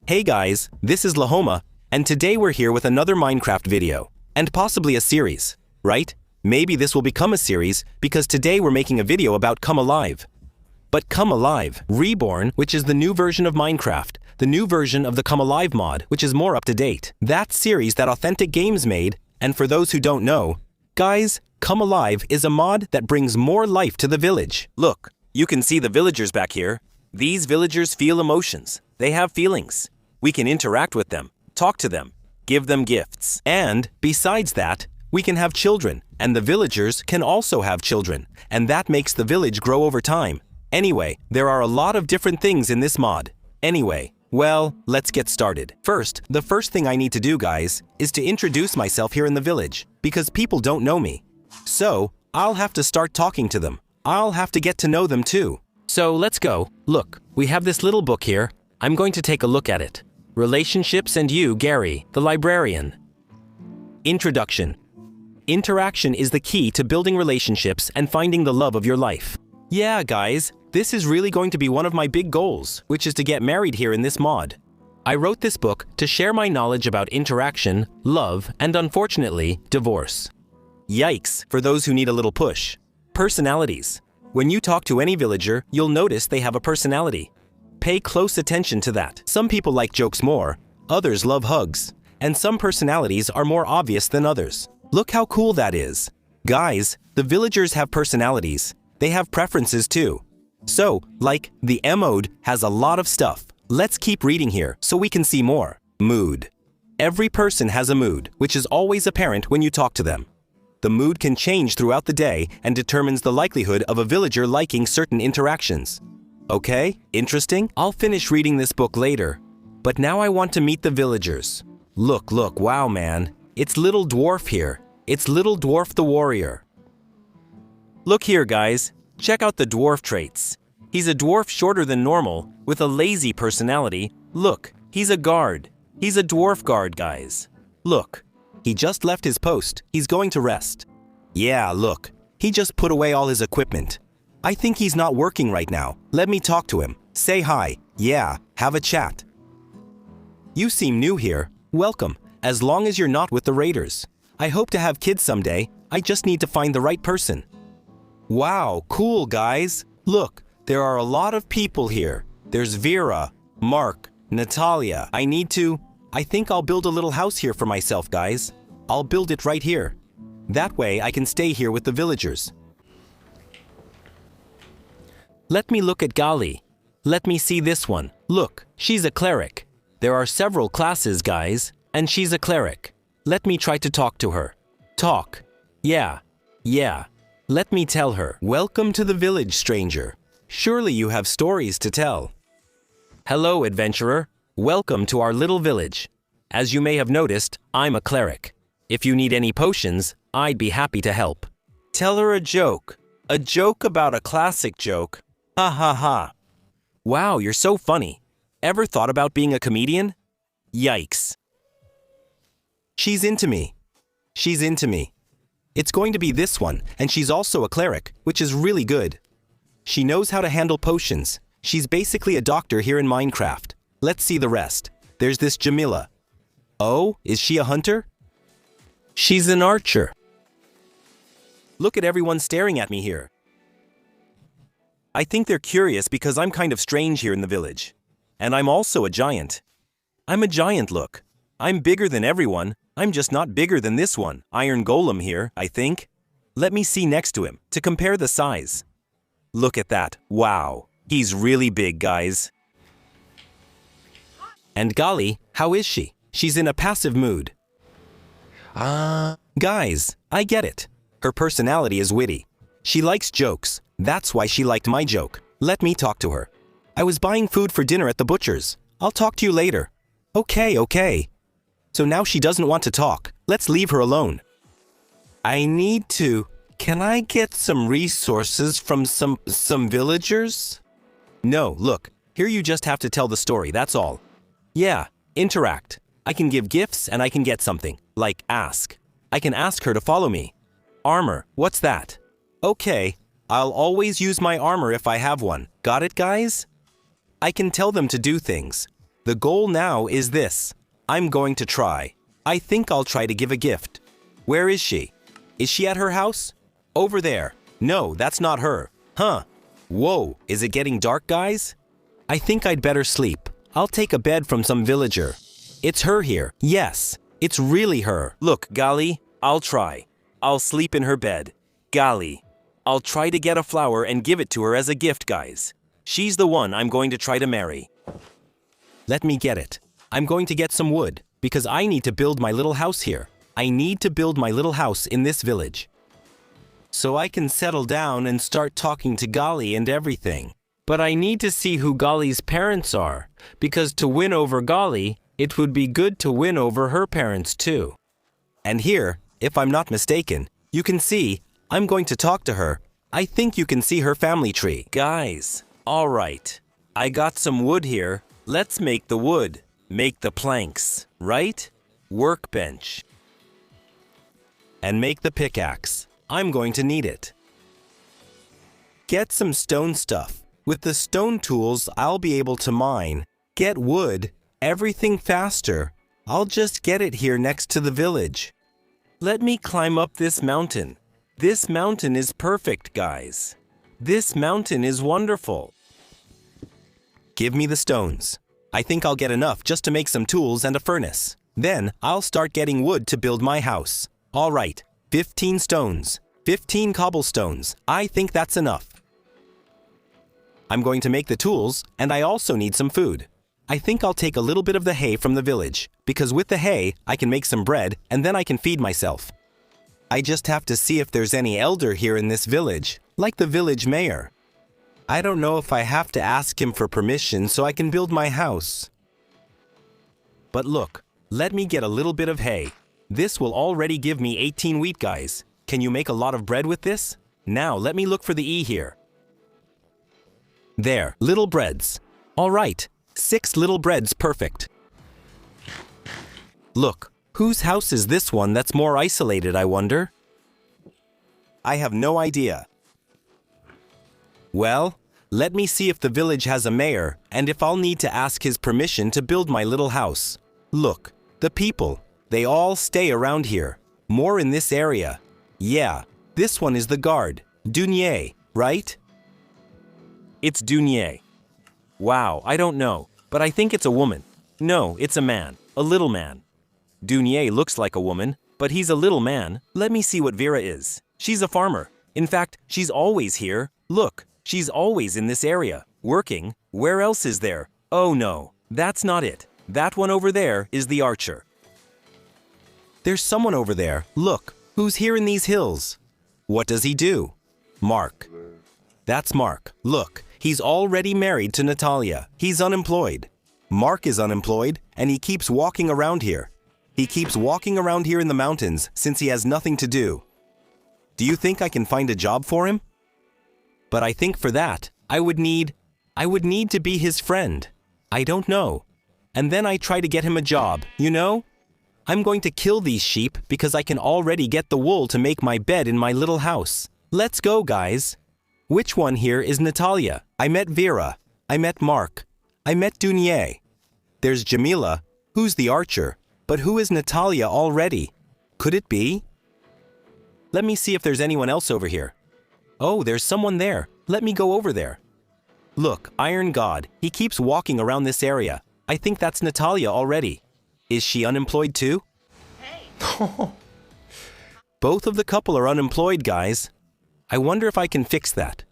Hey guys, this is Lahoma, and today we're here with another Minecraft video, and possibly a series, right? Maybe this will become a series because today we're making a video about Come Alive. But Come Alive Reborn, which is the new version of Minecraft, the new version of the Come Alive mod, which is more up to date. That series that Authentic Games made, and for those who don't know, guys, Come Alive is a mod that brings more life to the village. Look, you can see the villagers back here. These villagers feel emotions. They have feelings. We can interact with them, talk to them, give them gifts. And besides that, we can have children, and the villagers can also have children, and that makes the village grow over time. Anyway, there are a lot of different things in this mod. Anyway, well, let's get started. First, the first thing I need to do, guys, is to introduce myself here in the village, because people don't know me. So, I'll have to start talking to them. I'll have to get to know them too. So let's go. Look, we have this little book here. I'm going to take a look at it. Relationships and you, Gary, the librarian. Introduction. Interaction is the key to building relationships and finding the love of your life. Yeah, guys, this is really going to be one of my big goals, which is to get married here in this mod. I wrote this book to share my knowledge about interaction, love, and unfortunately, divorce. Yikes, for those who need a little push. Personalities. When you talk to any villager, you'll notice they have a personality. Pay close attention to that. Some people like jokes more, others love hugs, and some personalities are more obvious than others. Look how cool that is. Guys, the villagers have personalities. They have preferences too. So, like, the M-Mode has a lot of stuff. Let's keep reading here so we can see more. Mood. Every person has a mood, which is always apparent when you talk to them. The mood can change throughout the day and determines the likelihood of a villager liking certain interactions. Okay, interesting? I'll finish reading this book later. But now I want to meet the villagers. Look, wow man. It's Little Dwarf here. It's Little Dwarf the Warrior. Look here, guys. Check out the dwarf traits. He's a dwarf shorter than normal, with a lazy personality. Look, he's a guard. He's a dwarf guard, guys. Look, he just left his post. He's going to rest. Yeah, look, he just put away all his equipment. I think he's not working right now. Let me talk to him. Say hi. Yeah, have a chat. You seem new here. Welcome, as long as you're not with the raiders. I hope to have kids someday. I just need to find the right person. Wow, cool guys. Look, there are a lot of people here. There's Vera, Mark, Natalia. I think I'll build a little house here for myself, guys. I'll build it right here. That way I can stay here with the villagers. Let me look at Gali. Let me see this one. Look, she's a cleric. There are several classes, guys, and she's a cleric. Let me try to talk to her. Talk. Yeah. Let me tell her. Welcome to the village, stranger. Surely you have stories to tell. Hello, adventurer. Welcome to our little village. As you may have noticed, I'm a cleric. If you need any potions, I'd be happy to help. Tell her a joke. A joke about a classic joke. Ha ha ha. Wow, you're so funny. Ever thought about being a comedian? Yikes. She's into me. It's going to be this one, and she's also a cleric, which is really good. She knows how to handle potions. She's basically a doctor here in Minecraft. Let's see the rest. There's this Jamila. Oh, is she a hunter? She's an archer. Look at everyone staring at me here. I think they're curious because I'm kind of strange here in the village. And I'm also a giant. I'm a giant, look. I'm bigger than everyone. I'm just not bigger than this one, Iron Golem here, I think. Let me see next to him to compare the size. Look at that. Wow. He's really big, guys. And Gali, how is she? She's in a passive mood. Guys, I get it. Her personality is witty. She likes jokes. That's why she liked my joke. Let me talk to her. I was buying food for dinner at the butcher's. I'll talk to you later. Okay. So now she doesn't want to talk. Let's leave her alone. Can I get some resources from some villagers? No, look, here you just have to tell the story, that's all. Yeah, interact. I can give gifts and I can get something, like ask. I can ask her to follow me. Armor, what's that? Okay, I'll always use my armor if I have one. Got it, guys? I can tell them to do things. The goal now is this. I'm going to try. I think I'll try to give a gift. Where is she? Is she at her house? Over there. No, that's not her. Huh. Whoa, is it getting dark, guys? I think I'd better sleep. I'll take a bed from some villager. It's her here. Yes, it's really her. Look, Gali, I'll try. I'll sleep in her bed. Gali, I'll try to get a flower and give it to her as a gift, guys. She's the one I'm going to try to marry. Let me get it. I'm going to get some wood, because I need to build my little house here. I need to build my little house in this village. So I can settle down and start talking to Gali and everything. But I need to see who Gali's parents are, because to win over Gali, it would be good to win over her parents too. And here, if I'm not mistaken, you can see, I'm going to talk to her. I think you can see her family tree. Guys, all right. I got some wood here. Let's make the wood. Make the planks, right? Workbench. And make the pickaxe. I'm going to need it. Get some stone stuff. With the stone tools, I'll be able to mine, get wood, everything faster. I'll just get it here next to the village. Let me climb up this mountain. This mountain is perfect, guys. This mountain is wonderful. Give me the stones. I think I'll get enough just to make some tools and a furnace. Then I'll start getting wood to build my house. All right, 15 stones, 15 cobblestones. I think that's enough. I'm going to make the tools, and I also need some food. I think I'll take a little bit of the hay from the village, because with the hay, I can make some bread, and then I can feed myself. I just have to see if there's any elder here in this village, like the village mayor. I don't know if I have to ask him for permission so I can build my house. But look, let me get a little bit of hay. This will already give me 18 wheat, guys. Can you make a lot of bread with this? Now let me look for the E here. There, little breads. All right, 6 little breads, perfect. Look, whose house is this one that's more isolated, I wonder? I have no idea. Well, let me see if the village has a mayor and if I'll need to ask his permission to build my little house. Look, the people, they all stay around here. More in this area. Yeah, this one is the guard, Dunier, right? It's Dunier. Wow, I don't know, but I think it's a woman. No, it's a man, a little man. Dunier looks like a woman, but he's a little man. Let me see what Vera is. She's a farmer. In fact, she's always here. Look, she's always in this area, working. Where else is there? Oh no, that's not it. That one over there is the archer. There's someone over there. Look, who's here in these hills? What does he do? Mark. That's Mark. Look, he's already married to Natalia. He's unemployed. Mark is unemployed, and he keeps walking around here. He keeps walking around here in the mountains since he has nothing to do. Do you think I can find a job for him? But I think for that, I would need to be his friend. I don't know. And then I try to get him a job, you know? I'm going to kill these sheep because I can already get the wool to make my bed in my little house. Let's go, guys. Which one here is Natalia? I met Vera. I met Mark. I met Dunier. There's Jamila, who's the archer. But who is Natalia already? Could it be? Let me see if there's anyone else over here. Oh, there's someone there. Let me go over there. Look, Iron God. He keeps walking around this area. I think that's Natalia already. Is she unemployed too? Hey. Both of the couple are unemployed, guys. I wonder if I can fix that.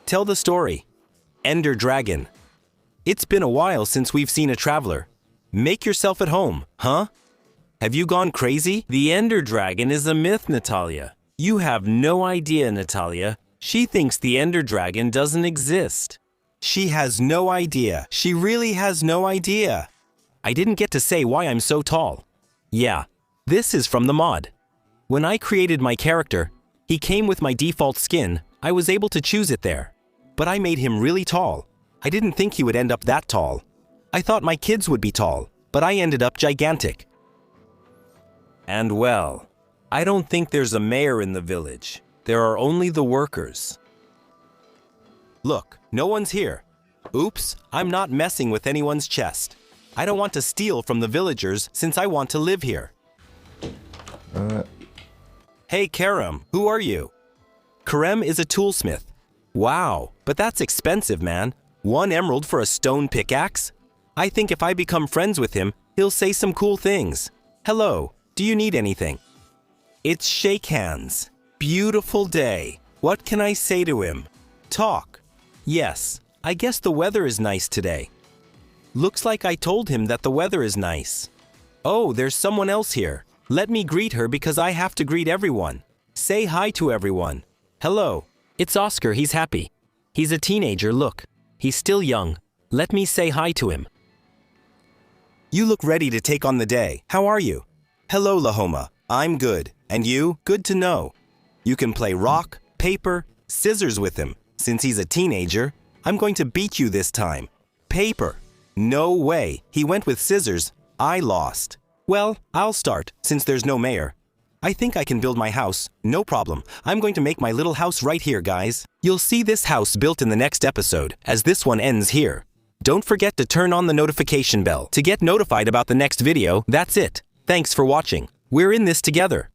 Tell the story. Ender Dragon. It's been a while since we've seen a traveler. Make yourself at home, huh? Have you gone crazy? The Ender Dragon is a myth, Natalia. You have no idea, Natalia. She thinks the Ender Dragon doesn't exist. She has no idea. She really has no idea. I didn't get to say why I'm so tall. Yeah, this is from the mod. When I created my character, he came with my default skin. I was able to choose it there. But I made him really tall. I didn't think he would end up that tall. I thought my kids would be tall, but I ended up gigantic. And well, I don't think there's a mayor in the village. There are only the workers. Look, no one's here. Oops, I'm not messing with anyone's chest. I don't want to steal from the villagers since I want to live here. Hey, Karam, who are you? Karem is a toolsmith. Wow, but that's expensive, man. 1 emerald for a stone pickaxe? I think if I become friends with him, he'll say some cool things. Hello, do you need anything? It's shake hands. Beautiful day. What can I say to him? Talk. Yes, I guess the weather is nice today. Looks like I told him that the weather is nice. Oh, there's someone else here. Let me greet her because I have to greet everyone. Say hi to everyone. Hello. It's Oscar, he's happy. He's a teenager, look. He's still young. Let me say hi to him. You look ready to take on the day. How are you? Hello, Lahoma. I'm good. And you? Good to know. You can play rock, paper, scissors with him. Since he's a teenager, I'm going to beat you this time. Paper. No way. He went with scissors. I lost. Well, I'll start, since there's no mayor. I think I can build my house. No problem. I'm going to make my little house right here, guys. You'll see this house built in the next episode, as this one ends here. Don't forget to turn on the notification bell to get notified about the next video. That's it. Thanks for watching. We're in this together.